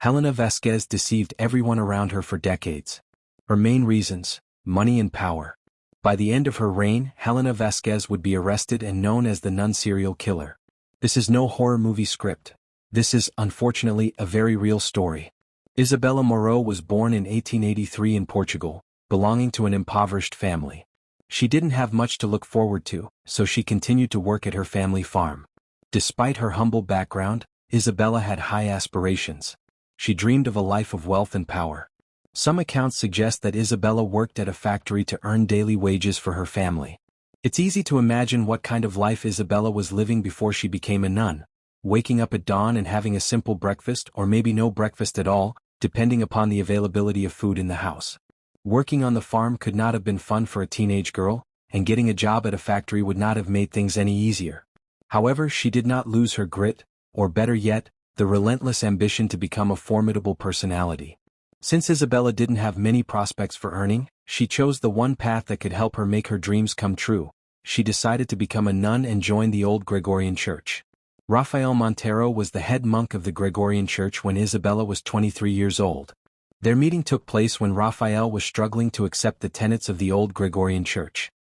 Helena Vasquez deceived everyone around her for decades. Her main reasons: money and power. By the end of her reign, Helena Vasquez would be arrested and known as the nun serial killer. This is no horror movie script. This is, unfortunately, a very real story. Isabela Moreau was born in 1883 in Portugal, belonging to an impoverished family. She didn't have much to look forward to, so she continued to work at her family farm. Despite her humble background, Isabela had high aspirations. She dreamed of a life of wealth and power. Some accounts suggest that Isabela worked at a factory to earn daily wages for her family. It's easy to imagine what kind of life Isabela was living before she became a nun, waking up at dawn and having a simple breakfast or maybe no breakfast at all, depending upon the availability of food in the house. Working on the farm could not have been fun for a teenage girl, and getting a job at a factory would not have made things any easier. However, she did not lose her grit, or better yet, the relentless ambition to become a formidable personality. Since Isabela didn't have many prospects for earning, she chose the one path that could help her make her dreams come true. She decided to become a nun and join the old Gregorian church. Rafael Montero was the head monk of the Gregorian church when Isabela was 23 years old. Their meeting took place when Rafael was struggling to accept the tenets of the old Gregorian church.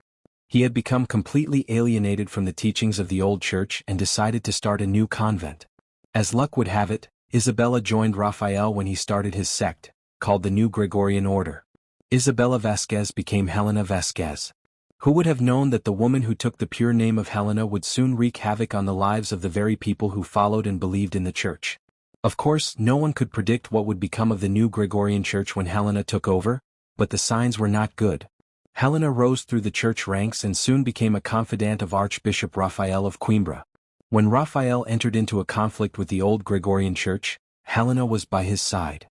He had become completely alienated from the teachings of the old church and decided to start a new convent. As luck would have it, Isabela joined Rafael when he started his sect, called the New Gregorian Order. Isabela Vasquez became Helena Vasquez. Who would have known that the woman who took the pure name of Helena would soon wreak havoc on the lives of the very people who followed and believed in the church? Of course, no one could predict what would become of the New Gregorian church when Helena took over, but the signs were not good. Helena rose through the church ranks and soon became a confidant of Archbishop Rafael of Coimbra. When Rafael entered into a conflict with the old Gregorian church, Helena was by his side.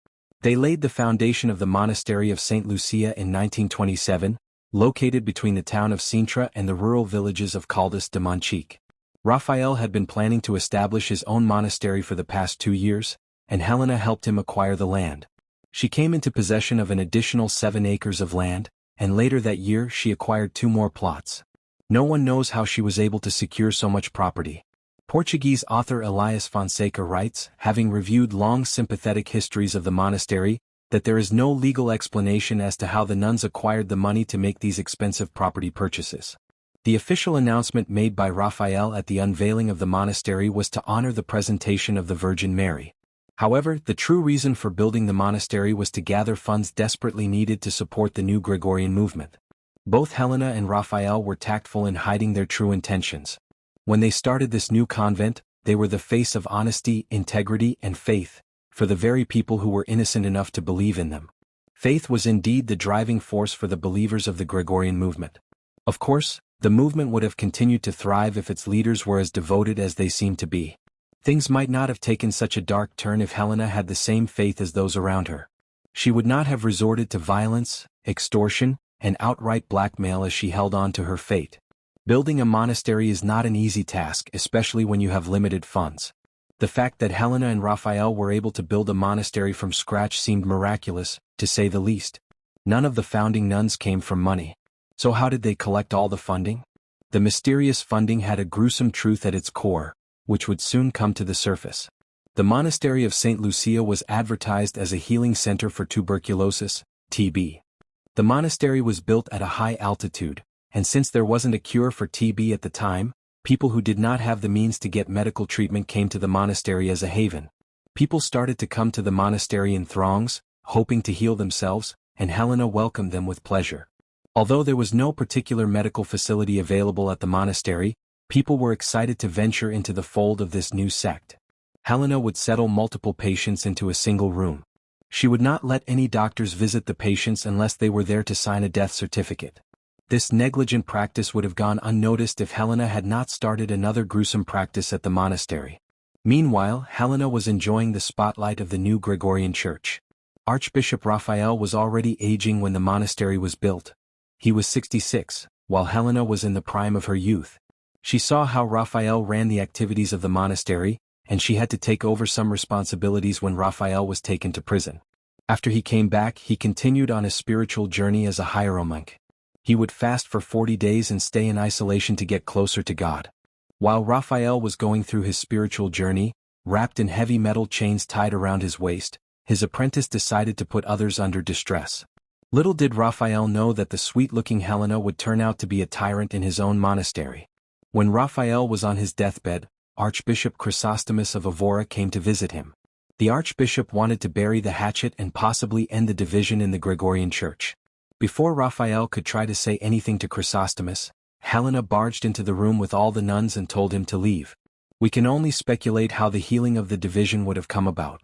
They laid the foundation of the monastery of St. Lucia in 1927, located between the town of Sintra and the rural villages of Caldas de Monchique. Rafael had been planning to establish his own monastery for the past 2 years, and Helena helped him acquire the land. She came into possession of an additional 7 acres of land, and later that year she acquired 2 more plots. No one knows how she was able to secure so much property. Portuguese author Elias Fonseca writes, having reviewed long sympathetic histories of the monastery, that there is no legal explanation as to how the nuns acquired the money to make these expensive property purchases. The official announcement made by Raphael at the unveiling of the monastery was to honor the presentation of the Virgin Mary. However, the true reason for building the monastery was to gather funds desperately needed to support the new Gregorian movement. Both Helena and Raphael were tactful in hiding their true intentions. When they started this new convent, they were the face of honesty, integrity, and faith, for the very people who were innocent enough to believe in them. Faith was indeed the driving force for the believers of the Gregorian movement. Of course, the movement would have continued to thrive if its leaders were as devoted as they seemed to be. Things might not have taken such a dark turn if Helena had the same faith as those around her. She would not have resorted to violence, extortion, and outright blackmail as she held on to her fate. Building a monastery is not an easy task, especially when you have limited funds. The fact that Helena and Raphael were able to build a monastery from scratch seemed miraculous, to say the least. None of the founding nuns came from money. So how did they collect all the funding? The mysterious funding had a gruesome truth at its core, which would soon come to the surface. The monastery of St. Lucia was advertised as a healing center for tuberculosis, TB. The monastery was built at a high altitude, and since there wasn't a cure for TB at the time, people who did not have the means to get medical treatment came to the monastery as a haven. People started to come to the monastery in throngs, hoping to heal themselves, and Helena welcomed them with pleasure. Although there was no particular medical facility available at the monastery, people were excited to venture into the fold of this new sect. Helena would settle multiple patients into a single room. She would not let any doctors visit the patients unless they were there to sign a death certificate. This negligent practice would have gone unnoticed if Helena had not started another gruesome practice at the monastery. Meanwhile, Helena was enjoying the spotlight of the new Gregorian church. Archbishop Raphael was already aging when the monastery was built. He was 66, while Helena was in the prime of her youth. She saw how Raphael ran the activities of the monastery, and she had to take over some responsibilities when Raphael was taken to prison. After he came back, he continued on his spiritual journey as a hieromonk. He would fast for 40 days and stay in isolation to get closer to God. While Raphael was going through his spiritual journey, wrapped in heavy metal chains tied around his waist, his apprentice decided to put others under distress. Little did Raphael know that the sweet-looking Helena would turn out to be a tyrant in his own monastery. When Raphael was on his deathbed, Archbishop Chrysostomus of Evora came to visit him. The archbishop wanted to bury the hatchet and possibly end the division in the Gregorian Church. Before Raphael could try to say anything to Chrysostomus, Helena barged into the room with all the nuns and told him to leave. We can only speculate how the healing of the division would have come about.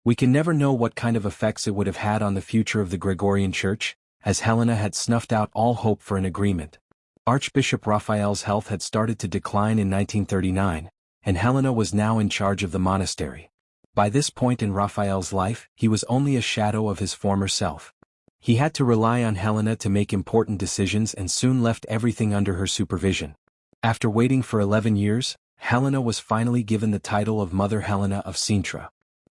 We can never know what kind of effects it would have had on the future of the Gregorian Church, as Helena had snuffed out all hope for an agreement. Archbishop Raphael's health had started to decline in 1939, and Helena was now in charge of the monastery. By this point in Raphael's life, he was only a shadow of his former self. He had to rely on Helena to make important decisions and soon left everything under her supervision. After waiting for 11 years, Helena was finally given the title of Mother Helena of Sintra.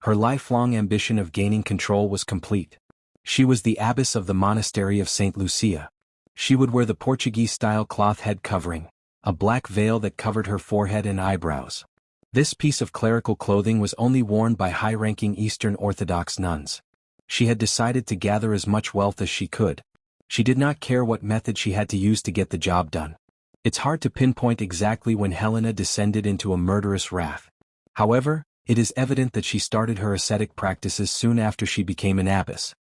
Her lifelong ambition of gaining control was complete. She was the abbess of the monastery of St. Lucia. She would wear the Portuguese-style cloth head covering, a black veil that covered her forehead and eyebrows. This piece of clerical clothing was only worn by high-ranking Eastern Orthodox nuns. She had decided to gather as much wealth as she could. She did not care what method she had to use to get the job done. It's hard to pinpoint exactly when Helena descended into a murderous wrath. However, it is evident that she started her ascetic practices soon after she became an abbess.